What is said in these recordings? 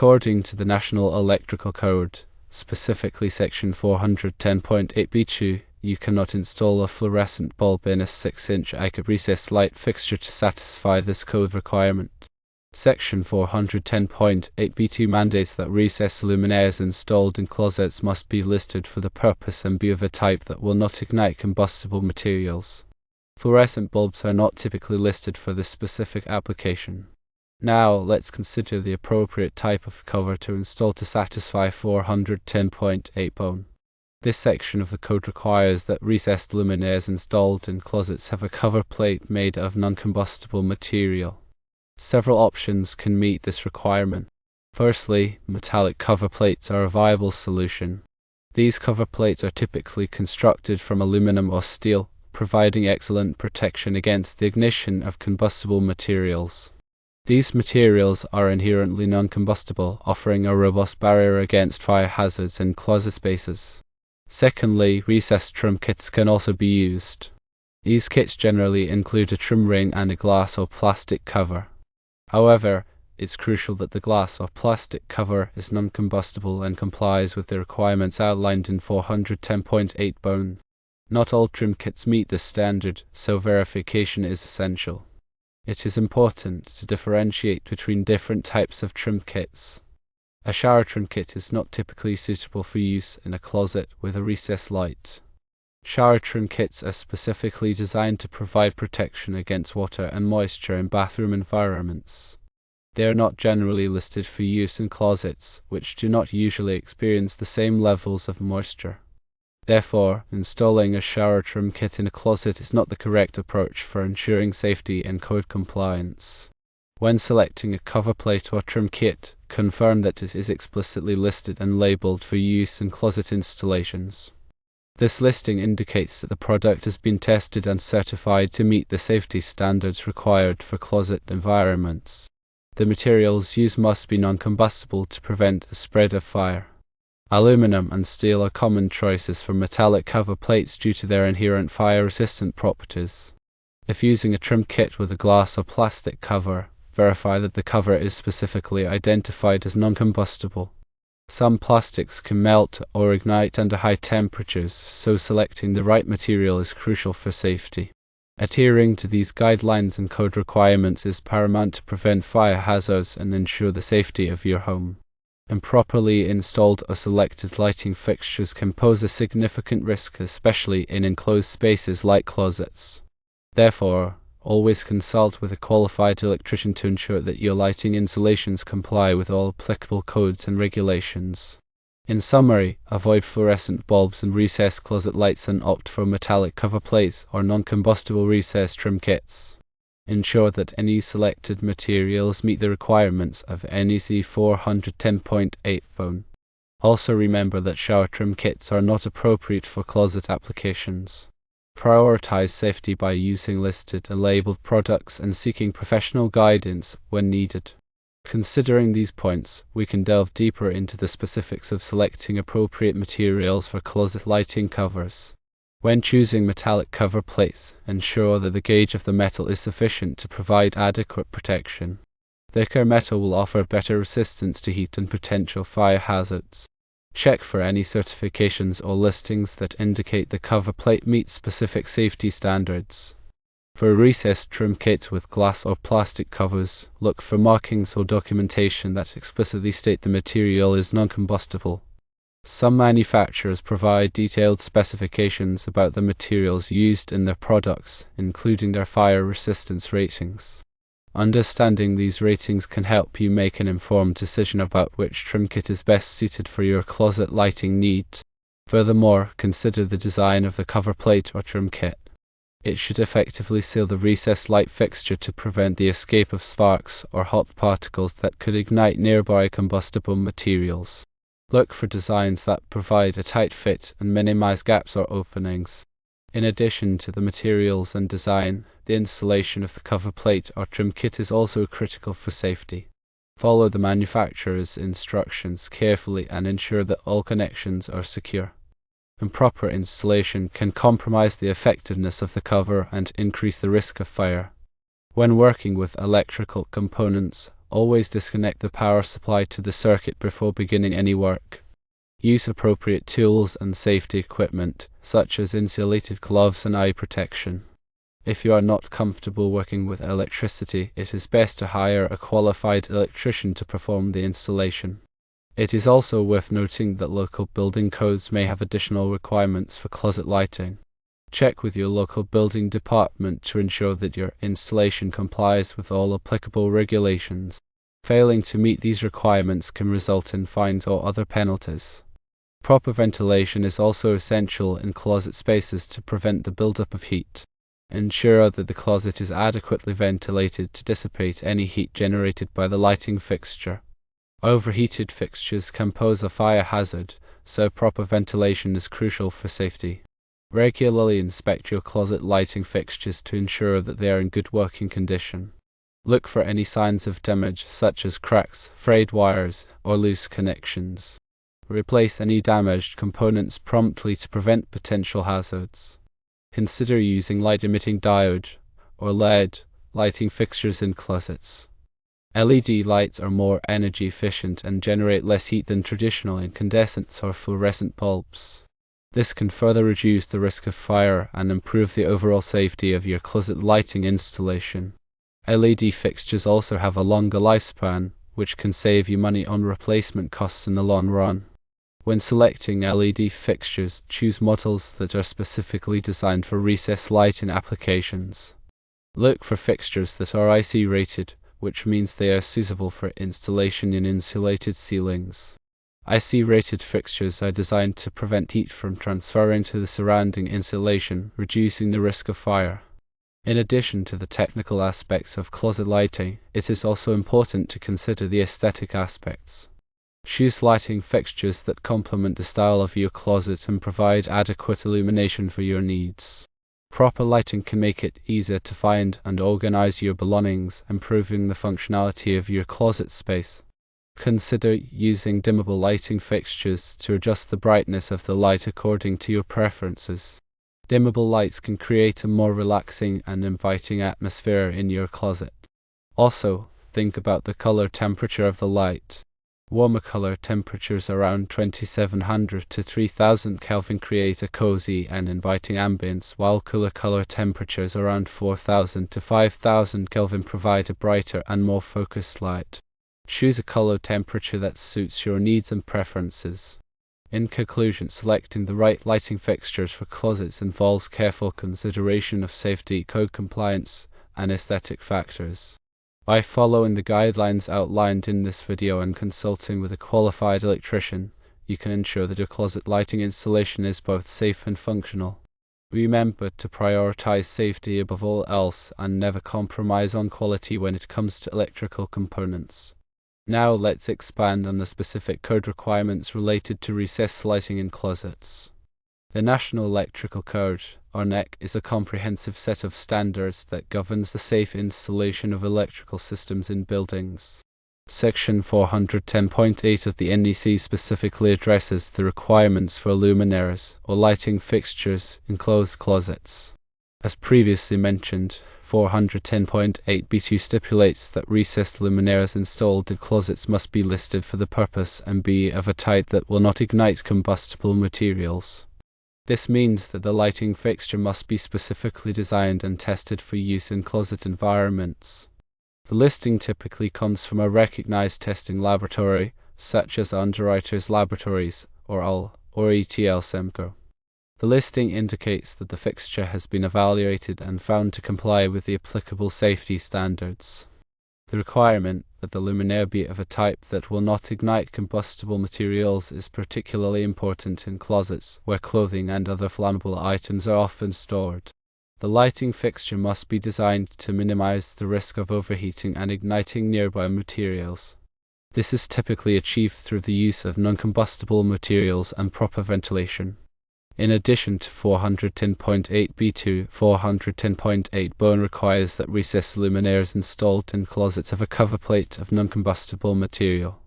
According to the National Electrical Code, specifically Section 410.8b2, you cannot install a fluorescent bulb in a 6-inch ICA recessed light fixture to satisfy this code requirement. Section 410.8b2 mandates that recessed luminaires installed in closets must be listed for the purpose and be of a type that will not ignite combustible materials. Fluorescent bulbs are not typically listed for this specific application. Now, let's consider the appropriate type of cover to install to satisfy 410.8b. This section of the code requires that recessed luminaires installed in closets have a cover plate made of non-combustible material. Several options can meet this requirement. Firstly, metallic cover plates are a viable solution. These cover plates are typically constructed from aluminum or steel, providing excellent protection against the ignition of combustible materials. These materials are inherently non-combustible, offering a robust barrier against fire hazards in closet spaces. Secondly, recessed trim kits can also be used. These kits generally include a trim ring and a glass or plastic cover. However, it's crucial that the glass or plastic cover is non-combustible and complies with the requirements outlined in 410.8b. Not all trim kits meet this standard, so verification is essential. It is important to differentiate between different types of trim kits. A shower trim kit is not typically suitable for use in a closet with a recessed light. Shower trim kits are specifically designed to provide protection against water and moisture in bathroom environments. They are not generally listed for use in closets, which do not usually experience the same levels of moisture. Therefore, installing a shower trim kit in a closet is not the correct approach for ensuring safety and code compliance. When selecting a cover plate or trim kit, confirm that it is explicitly listed and labeled for use in closet installations. This listing indicates that the product has been tested and certified to meet the safety standards required for closet environments. The materials used must be non-combustible to prevent the spread of fire. Aluminum and steel are common choices for metallic cover plates due to their inherent fire-resistant properties. If using a trim kit with a glass or plastic cover, verify that the cover is specifically identified as non-combustible. Some plastics can melt or ignite under high temperatures, so selecting the right material is crucial for safety. Adhering to these guidelines and code requirements is paramount to prevent fire hazards and ensure the safety of your home. Improperly installed or selected lighting fixtures can pose a significant risk, especially in enclosed spaces like closets. Therefore, always consult with a qualified electrician to ensure that your lighting installations comply with all applicable codes and regulations. In summary, avoid fluorescent bulbs and recessed closet lights and opt for metallic cover plates or non-combustible recessed trim kits. Ensure that any selected materials meet the requirements of NEC 410.8b. Also remember that shower trim kits are not appropriate for closet applications. Prioritize safety by using listed and labeled products and seeking professional guidance when needed. Considering these points, we can delve deeper into the specifics of selecting appropriate materials for closet lighting covers. When choosing metallic cover plates, ensure that the gauge of the metal is sufficient to provide adequate protection. Thicker metal will offer better resistance to heat and potential fire hazards. Check for any certifications or listings that indicate the cover plate meets specific safety standards. For a recessed trim kit with glass or plastic covers, look for markings or documentation that explicitly state the material is non-combustible. Some manufacturers provide detailed specifications about the materials used in their products, including their fire resistance ratings. Understanding these ratings can help you make an informed decision about which trim kit is best suited for your closet lighting needs. Furthermore, consider the design of the cover plate or trim kit. It should effectively seal the recessed light fixture to prevent the escape of sparks or hot particles that could ignite nearby combustible materials. Look for designs that provide a tight fit and minimize gaps or openings. In addition to the materials and design, the installation of the cover plate or trim kit is also critical for safety. Follow the manufacturer's instructions carefully and ensure that all connections are secure. Improper installation can compromise the effectiveness of the cover and increase the risk of fire. When working with electrical components, Always disconnect the power supply to the circuit before beginning any work. Use appropriate tools and safety equipment, such as insulated gloves and eye protection. If you are not comfortable working with electricity, it is best to hire a qualified electrician to perform the installation. It is also worth noting that local building codes may have additional requirements for closet lighting. Check with your local building department to ensure that your installation complies with all applicable regulations. Failing to meet these requirements can result in fines or other penalties. Proper ventilation is also essential in closet spaces to prevent the buildup of heat. Ensure that the closet is adequately ventilated to dissipate any heat generated by the lighting fixture. Overheated fixtures can pose a fire hazard, so proper ventilation is crucial for safety. Regularly inspect your closet lighting fixtures to ensure that they are in good working condition. Look for any signs of damage, such as cracks, frayed wires, or loose connections. Replace any damaged components promptly to prevent potential hazards. Consider using light-emitting diode, or LED, lighting fixtures in closets. LED lights are more energy efficient and generate less heat than traditional incandescent or fluorescent bulbs. This can further reduce the risk of fire and improve the overall safety of your closet lighting installation. LED fixtures also have a longer lifespan, which can save you money on replacement costs in the long run. When selecting LED fixtures, choose models that are specifically designed for recessed lighting applications. Look for fixtures that are IC rated, which means they are suitable for installation in insulated ceilings. IC rated fixtures are designed to prevent heat from transferring to the surrounding insulation, reducing the risk of fire. In addition to the technical aspects of closet lighting, it is also important to consider the aesthetic aspects. Choose lighting fixtures that complement the style of your closet and provide adequate illumination for your needs. Proper lighting can make it easier to find and organize your belongings, improving the functionality of your closet space. Consider using dimmable lighting fixtures to adjust the brightness of the light according to your preferences. Dimmable lights can create a more relaxing and inviting atmosphere in your closet. Also, think about the color temperature of the light. Warmer color temperatures around 2700 to 3000 Kelvin create a cozy and inviting ambience, while cooler color temperatures around 4000 to 5000 Kelvin provide a brighter and more focused light. Choose a color temperature that suits your needs and preferences. In conclusion, selecting the right lighting fixtures for closets involves careful consideration of safety, code compliance, and aesthetic factors. By following the guidelines outlined in this video and consulting with a qualified electrician, you can ensure that your closet lighting installation is both safe and functional. Remember to prioritize safety above all else and never compromise on quality when it comes to electrical components. Now let's expand on the specific code requirements related to recessed lighting in closets. The National Electrical Code, or NEC, is a comprehensive set of standards that governs the safe installation of electrical systems in buildings. Section 410.8 of the NEC specifically addresses the requirements for luminaires, or lighting fixtures, in closed closets. As previously mentioned, 410.8b2 stipulates that recessed luminaires installed in closets must be listed for the purpose and be of a type that will not ignite combustible materials. This means that the lighting fixture must be specifically designed and tested for use in closet environments. The listing typically comes from a recognized testing laboratory, such as Underwriters Laboratories, or UL, or ETL Semco. The listing indicates that the fixture has been evaluated and found to comply with the applicable safety standards. The requirement that the luminaire be of a type that will not ignite combustible materials is particularly important in closets, where clothing and other flammable items are often stored. The lighting fixture must be designed to minimize the risk of overheating and igniting nearby materials. This is typically achieved through the use of non-combustible materials and proper ventilation. In addition to 410.8b2, 410.8 bone requires that recessed luminaires installed in closets have a cover plate of non-combustible material.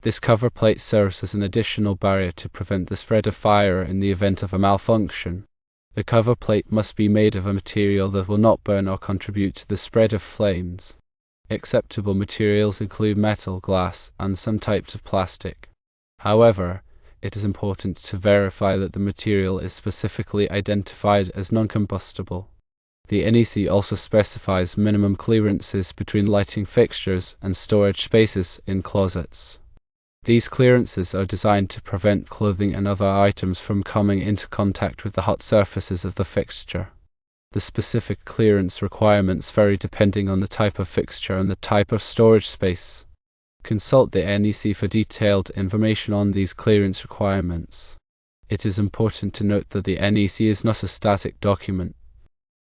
This cover plate serves as an additional barrier to prevent the spread of fire in the event of a malfunction. The cover plate must be made of a material that will not burn or contribute to the spread of flames. Acceptable materials include metal, glass, and some types of plastic. However, it is important to verify that the material is specifically identified as non-combustible. The NEC also specifies minimum clearances between lighting fixtures and storage spaces in closets. These clearances are designed to prevent clothing and other items from coming into contact with the hot surfaces of the fixture. The specific clearance requirements vary depending on the type of fixture and the type of storage space. Consult the NEC for detailed information on these clearance requirements. It is important to note that the NEC is not a static document.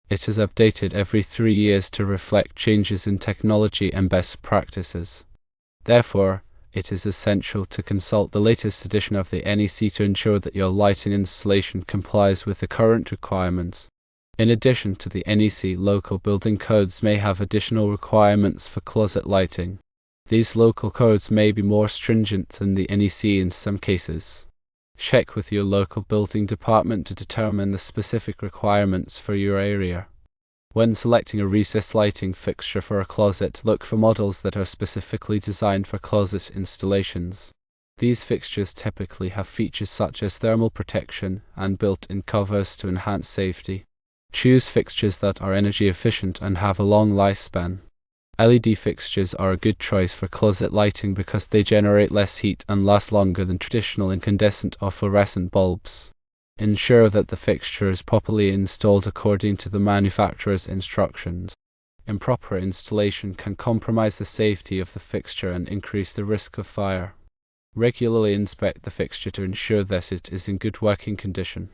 It is updated every 3 years to reflect changes in technology and best practices. Therefore, it is essential to consult the latest edition of the NEC to ensure that your lighting installation complies with the current requirements. In addition to the NEC, local building codes may have additional requirements for closet lighting. These local codes may be more stringent than the NEC in some cases. Check with your local building department to determine the specific requirements for your area. When selecting a recessed lighting fixture for a closet, look for models that are specifically designed for closet installations. These fixtures typically have features such as thermal protection and built-in covers to enhance safety. Choose fixtures that are energy efficient and have a long lifespan. LED fixtures are a good choice for closet lighting because they generate less heat and last longer than traditional incandescent or fluorescent bulbs. Ensure that the fixture is properly installed according to the manufacturer's instructions. Improper installation can compromise the safety of the fixture and increase the risk of fire. Regularly inspect the fixture to ensure that it is in good working condition.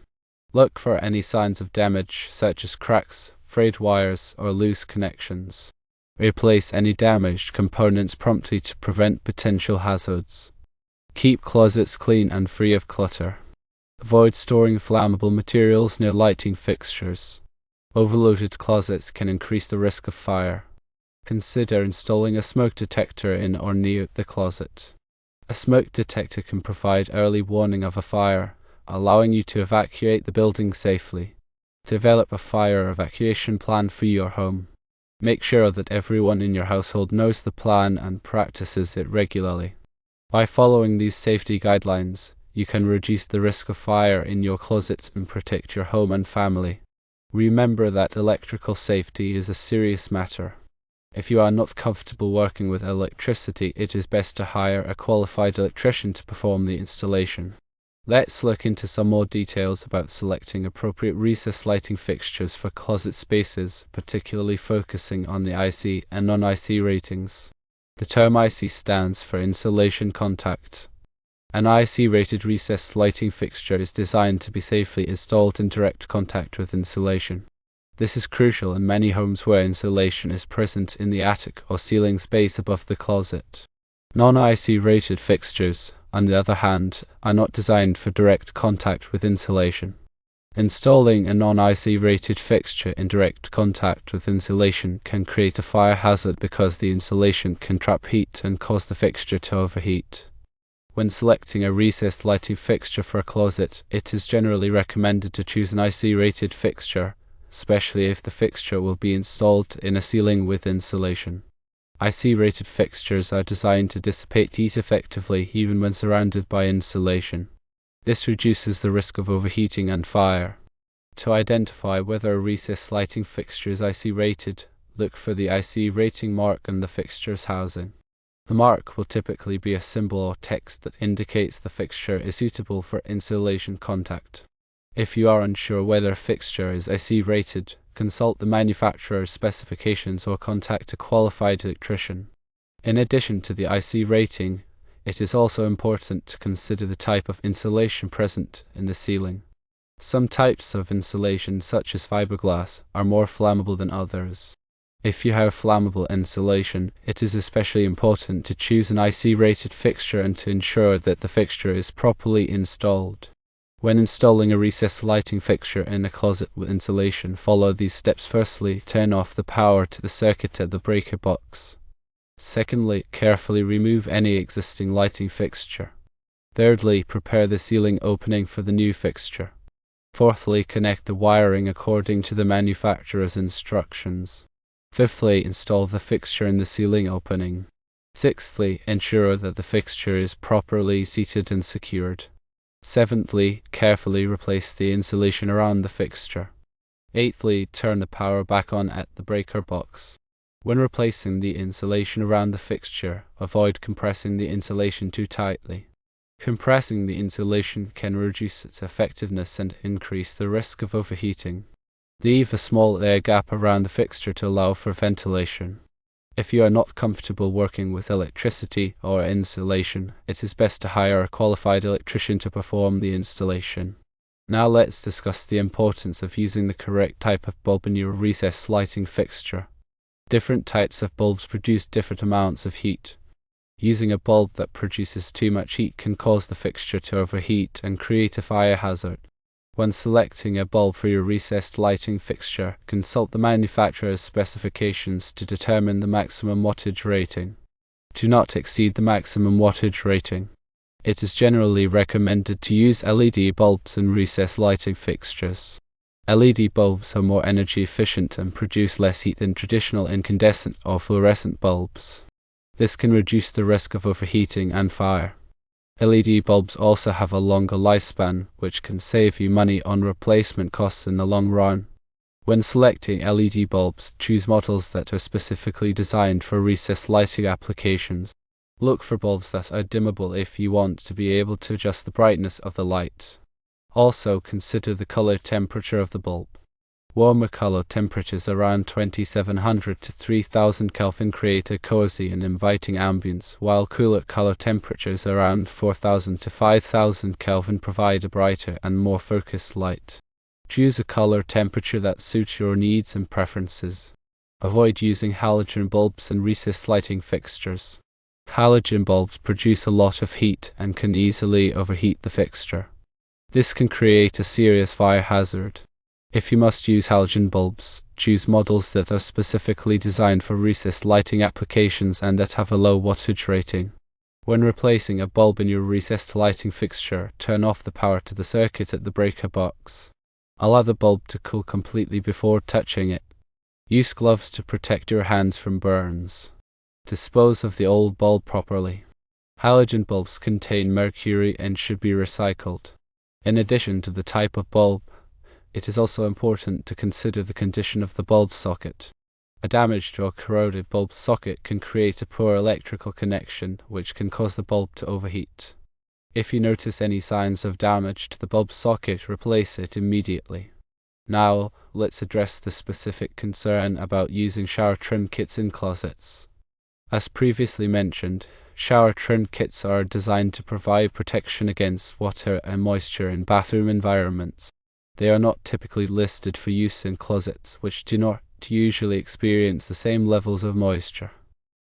Look for any signs of damage, such as cracks, frayed wires, or loose connections. Replace any damaged components promptly to prevent potential hazards. Keep closets clean and free of clutter. Avoid storing flammable materials near lighting fixtures. Overloaded closets can increase the risk of fire. Consider installing a smoke detector in or near the closet. A smoke detector can provide early warning of a fire, allowing you to evacuate the building safely. Develop a fire evacuation plan for your home. Make sure that everyone in your household knows the plan and practices it regularly. By following these safety guidelines, you can reduce the risk of fire in your closets and protect your home and family. Remember that electrical safety is a serious matter. If you are not comfortable working with electricity, it is best to hire a qualified electrician to perform the installation. Let's look into some more details about selecting appropriate recessed lighting fixtures for closet spaces, particularly focusing on the IC and non-IC ratings. The term IC stands for insulation contact. An IC-rated recessed lighting fixture is designed to be safely installed in direct contact with insulation. This is crucial in many homes where insulation is present in the attic or ceiling space above the closet. Non-IC rated fixtures, on the other hand, are not designed for direct contact with insulation. Installing a non-IC rated fixture in direct contact with insulation can create a fire hazard because the insulation can trap heat and cause the fixture to overheat. When selecting a recessed lighting fixture for a closet, it is generally recommended to choose an IC rated fixture, especially if the fixture will be installed in a ceiling with insulation. IC-rated fixtures are designed to dissipate heat effectively even when surrounded by insulation. This reduces the risk of overheating and fire. To identify whether a recessed lighting fixture is IC-rated, look for the IC rating mark on the fixture's housing. The mark will typically be a symbol or text that indicates the fixture is suitable for insulation contact. If you are unsure whether a fixture is IC-rated, consult the manufacturer's specifications or contact a qualified electrician. In addition to the IC rating, it is also important to consider the type of insulation present in the ceiling. Some types of insulation, such as fiberglass, are more flammable than others. If you have flammable insulation, it is especially important to choose an IC-rated fixture and to ensure that the fixture is properly installed. When installing a recessed lighting fixture in a closet with insulation, follow these steps. Firstly, turn off the power to the circuit at the breaker box. Secondly, carefully remove any existing lighting fixture. Thirdly, prepare the ceiling opening for the new fixture. Fourthly, connect the wiring according to the manufacturer's instructions. Fifthly, install the fixture in the ceiling opening. Sixthly, ensure that the fixture is properly seated and secured. Seventhly, carefully replace the insulation around the fixture. Eighthly, turn the power back on at the breaker box. When replacing the insulation around the fixture, avoid compressing the insulation too tightly. Compressing the insulation can reduce its effectiveness and increase the risk of overheating. Leave a small air gap around the fixture to allow for ventilation. If you are not comfortable working with electricity or insulation, it is best to hire a qualified electrician to perform the installation. Now let's discuss the importance of using the correct type of bulb in your recessed lighting fixture. Different types of bulbs produce different amounts of heat. Using a bulb that produces too much heat can cause the fixture to overheat and create a fire hazard. When selecting a bulb for your recessed lighting fixture, consult the manufacturer's specifications to determine the maximum wattage rating. Do not exceed the maximum wattage rating. It is generally recommended to use LED bulbs in recessed lighting fixtures. LED bulbs are more energy efficient and produce less heat than traditional incandescent or fluorescent bulbs. This can reduce the risk of overheating and fire. LED bulbs also have a longer lifespan, which can save you money on replacement costs in the long run. When selecting LED bulbs, choose models that are specifically designed for recessed lighting applications. Look for bulbs that are dimmable if you want to be able to adjust the brightness of the light. Also consider the color temperature of the bulb. Warmer color temperatures around 2700 to 3000 Kelvin create a cozy and inviting ambience, while cooler color temperatures around 4000 to 5000 Kelvin provide a brighter and more focused light. Choose a color temperature that suits your needs and preferences. Avoid using halogen bulbs in recessed lighting fixtures. Halogen bulbs produce a lot of heat and can easily overheat the fixture. This can create a serious fire hazard. If you must use halogen bulbs, choose models that are specifically designed for recessed lighting applications and that have a low wattage rating. When replacing a bulb in your recessed lighting fixture, turn off the power to the circuit at the breaker box. Allow the bulb to cool completely before touching it. Use gloves to protect your hands from burns. Dispose of the old bulb properly. Halogen bulbs contain mercury and should be recycled. In addition to the type of bulb, it is also important to consider the condition of the bulb socket. A damaged or corroded bulb socket can create a poor electrical connection, which can cause the bulb to overheat. If you notice any signs of damage to the bulb socket, replace it immediately. Now, let's address the specific concern about using shower trim kits in closets. As previously mentioned, shower trim kits are designed to provide protection against water and moisture in bathroom environments. They are not typically listed for use in closets, which do not usually experience the same levels of moisture.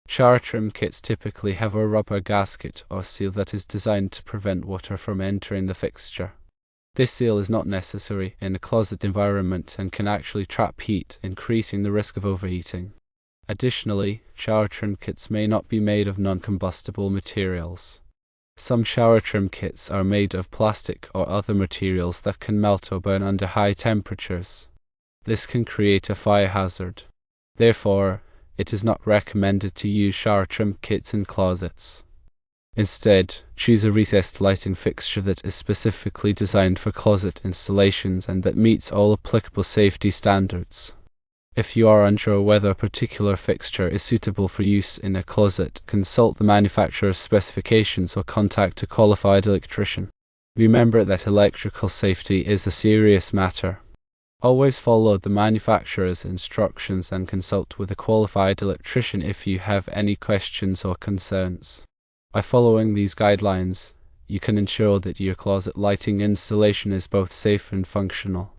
Shower trim kits typically have a rubber gasket or seal that is designed to prevent water from entering the fixture. This seal is not necessary in a closet environment and can actually trap heat, increasing the risk of overheating. Additionally, shower trim kits may not be made of non-combustible materials. Some shower trim kits are made of plastic or other materials that can melt or burn under high temperatures. This can create a fire hazard. Therefore, it is not recommended to use shower trim kits in closets. Instead, choose a recessed lighting fixture that is specifically designed for closet installations and that meets all applicable safety standards. If you are unsure whether a particular fixture is suitable for use in a closet, consult the manufacturer's specifications or contact a qualified electrician. Remember that electrical safety is a serious matter. Always follow the manufacturer's instructions and consult with a qualified electrician if you have any questions or concerns. By following these guidelines, you can ensure that your closet lighting installation is both safe and functional.